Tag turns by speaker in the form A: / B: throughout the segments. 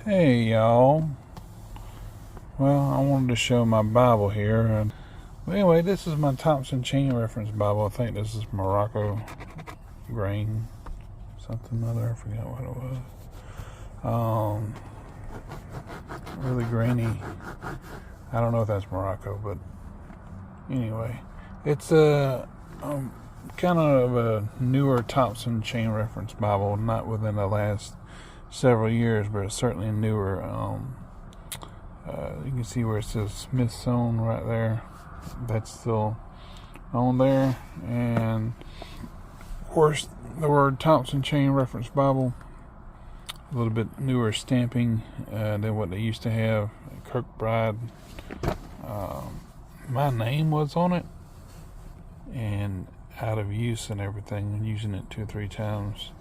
A: Hey y'all. Well, I wanted to show my Bible here. But anyway, this is my Thompson chain reference Bible. I think this is Morocco grain, something other. I forgot what it was. Really grainy. I don't know if that's Morocco, but anyway, it's a kind of a newer Thompson chain reference Bible, not within the last several years, but it's certainly newer. You can see where it says Smithsonian right there. That's still on there. And of course, the word Thompson Chain Reference Bible, a little bit newer stamping than what they used to have. Kirkbride. My name was on it, and out of use and everything. I'm using it 2 or 3 times.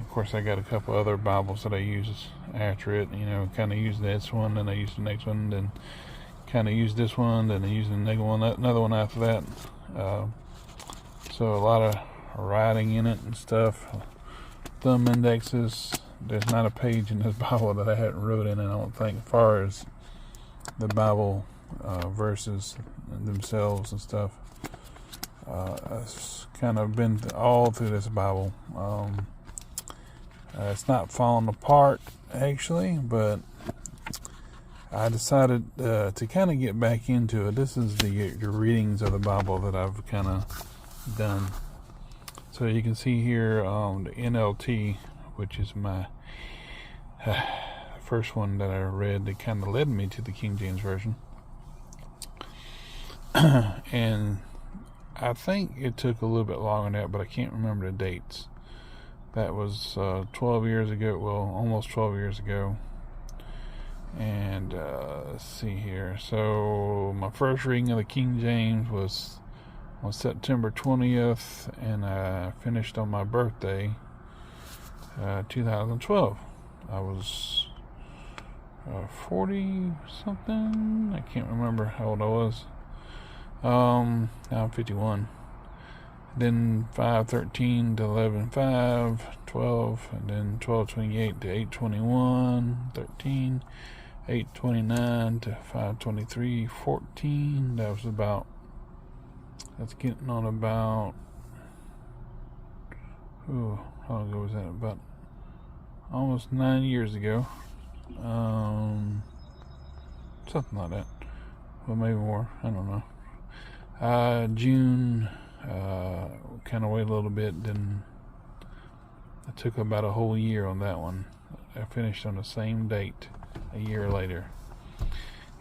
A: Of course, I got a couple other Bibles that I use after it. Kind of use this one, then I use the next one, then kind of use this one, then I use another one after that. So a lot of writing in it and stuff. Thumb indexes. There's not a page in this Bible that I hadn't wrote in it, I don't think, as far as the Bible verses themselves and stuff. It's kind of been all through this Bible. It's not falling apart, actually, but I decided to kind of get back into it. This is the readings of the Bible that I've kind of done. So you can see here the NLT, which is my first one that I read that kind of led me to the King James Version. And I think it took a little bit longer than that, but I can't remember the dates. That was 12 years ago, well, almost 12 years ago. And let's see here. So my first reading of the King James was on September 20th, and I finished on my birthday, 2012. I was 40 something. I can't remember how old I was. Now I'm 51. Then 5:13 to 11:5, 12, and then 12:28 to 8:21, 13, 8:29 to 5:23, 14. That's getting on about, how long ago was that? About almost 9 years ago. Something like that. Well, maybe more. I don't know. June, kind of wait a little bit, then I took about a whole year on that one. I finished on the same date a year later.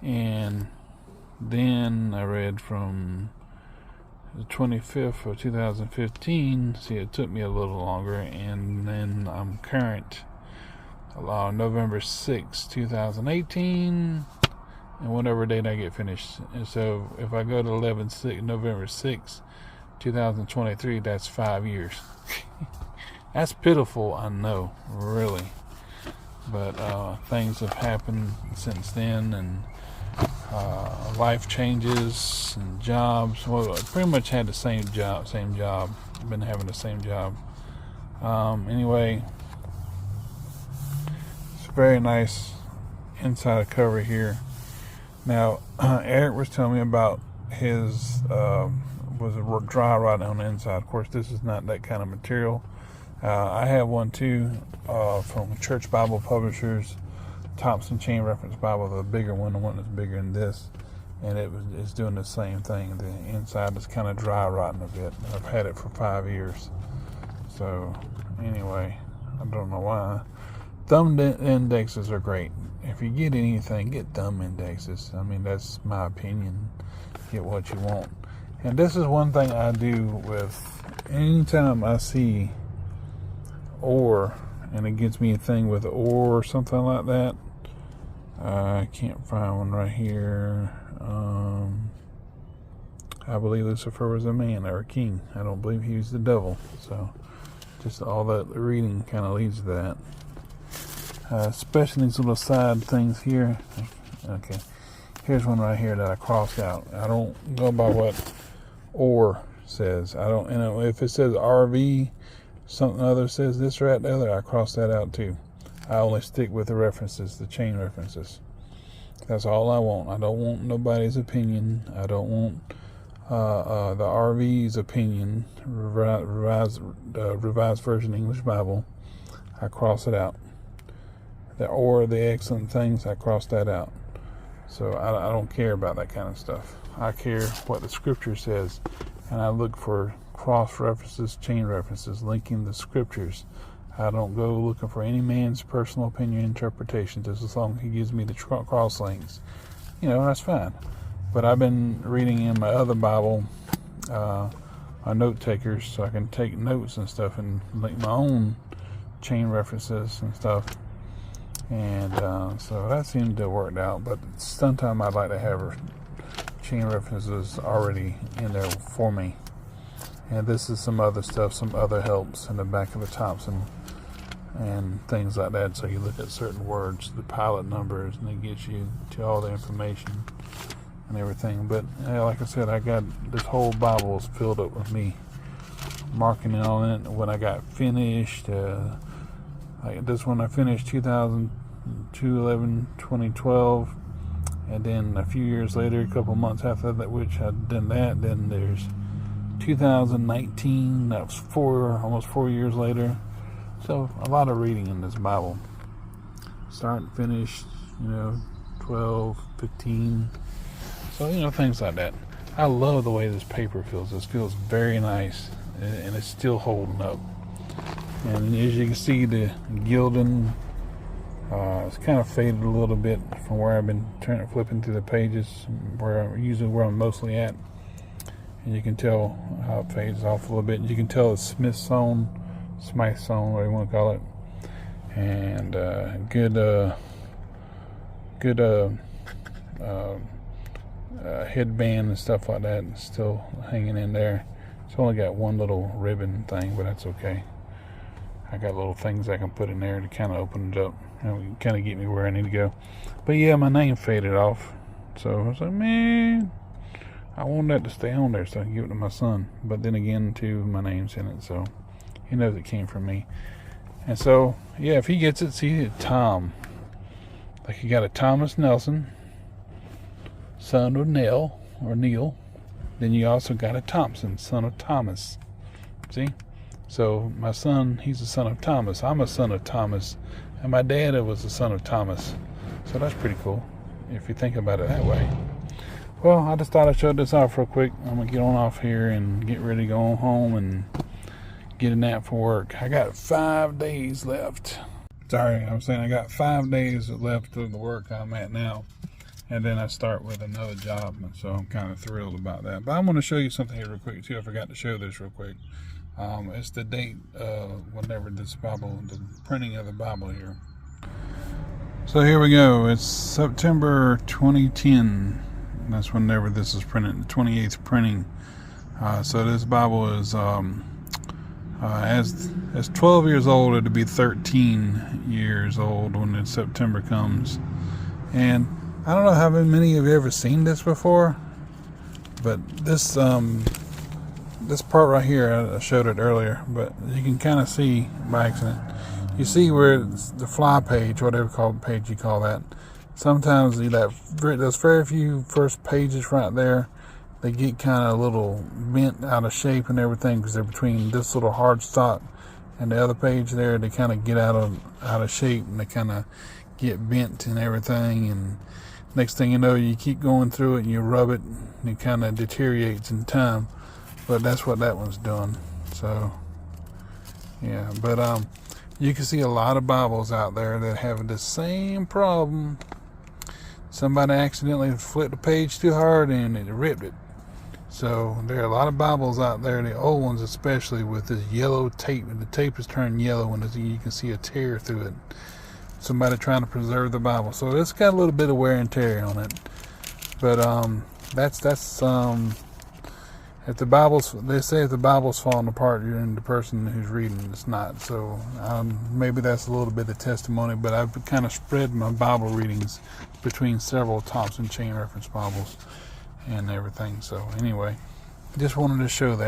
A: And then I read from the 25th of 2015. See, it took me a little longer. And then I'm current November 6, 2018. And whatever date I get finished. And so if I go to November 6, 2023, that's 5 years. That's pitiful, I know, really. But things have happened since then, and life changes and jobs. Well, I pretty much had the same job. Been having the same job. Anyway, it's very nice inside cover here. Now, Eric was telling me about his was a dry rotting on the inside. Of course, this is not that kind of material. I have one too from Church Bible Publishers, Thompson Chain Reference Bible, the bigger one, the one that's bigger than this, and it's doing the same thing. The inside is kind of dry rotting a bit. I've had it for 5 years. So anyway, I don't know why. Thumb indexes are great. If you get anything, get thumb indexes. I mean, that's my opinion. Get what you want. And this is one thing I do with anytime I see or, and it gets me a thing with or something like that. I can't find one right here. I believe Lucifer was a man or a king. I don't believe he was the devil. So just all that reading kind of leads to that. Especially these little side things here. Okay, here's one right here that I crossed out. I don't go by what or says. I don't, if it says RV, something other says this, right, the other, I cross that out too. I only stick with the references, the chain references. That's all I want. I don't want nobody's opinion. I don't want the RV's opinion, revised version English Bible. I cross it out. Or the excellent things, I cross that out. So I don't care about that kind of stuff. I care what the scripture says, and I look for cross references, chain references, linking the scriptures. I don't go looking for any man's personal opinion interpretation, just as long as he gives me the cross links. That's fine. But I've been reading in my other Bible, my note takers, so I can take notes and stuff and make my own chain references and stuff. And so that seemed to have worked out. But sometimes I'd like to have chain references already in there for me. And this is some other stuff, some other helps in the back of the Thompson and things like that. So you look at certain words, the pilot numbers, and it gets you to all the information and everything. But like I said, I got this whole Bible is filled up with me marking it on it when I got finished. Like this one I finished 2011-2012, and then a few years later, a couple months after that, which I'd done that, then there's 2019, that was almost 4 years later. So a lot of reading in this Bible, start and finish, 12, 15, so things like that. I love the way this paper feels. This feels very nice, and it's still holding up. And as you can see, the gilding, it's kind of faded a little bit from where I've been flipping through the pages, where I'm mostly at. And you can tell how it fades off a little bit. You can tell it's Smith sewn, whatever you want to call it. And good headband and stuff like that, still hanging in there. It's only got one little ribbon thing, but that's okay. I got little things I can put in there to kind of open it up and kind of get me where I need to go. But yeah, my name faded off. So I was like, man, I want that to stay on there so I can give it to my son. But then again, too, my name's in it, so he knows it came from me. And so, yeah, if he gets it, see, Tom. Like you got a Thomas Nelson, son of Neil. Then you also got a Thompson, son of Thomas. See? So my son, he's a son of Thomas. I'm a son of Thomas. And my dad was a son of Thomas. So that's pretty cool, if you think about it that way. Well, I just thought I'd show this off real quick. I'm going to get on off here and get ready to go home and get a nap for work. I got 5 days left. Sorry, I was saying I got 5 days left of the work I'm at now. And then I start with another job. And so I'm kind of thrilled about that. But I'm going to show you something here real quick, too. I forgot to show this real quick. It's the date whenever this Bible, the printing of the Bible here. So here we go. It's September 2010. That's whenever this is printed, the 28th printing. So this Bible is as 12 years old. It'll be 13 years old when the September comes. And I don't know how many of you ever seen this before, but this part right here, I showed it earlier, but you can kind of see by accident. You see where it's the fly page, whatever page you call that. Sometimes those very few first pages right there, they get kind of a little bent out of shape and everything because they're between this little hard stock and the other page there. They kind of get out of shape and they kind of get bent and everything. And next thing you know, you keep going through it and you rub it and it kind of deteriorates in time. But that's what that one's doing. So yeah, but you can see a lot of Bibles out there that have the same problem. Somebody accidentally flipped the page too hard and it ripped it. So there are a lot of Bibles out there, the old ones especially, with this yellow tape, and the tape is turned yellow and you can see a tear through it. Somebody trying to preserve the Bible. So it's got a little bit of wear and tear on it. But that's if the Bible's, they say if the Bible's falling apart, you're in the person who's reading. It's not. So maybe that's a little bit of testimony, but I've kind of spread my Bible readings between several Thompson chain reference Bibles and everything. So anyway, just wanted to show that.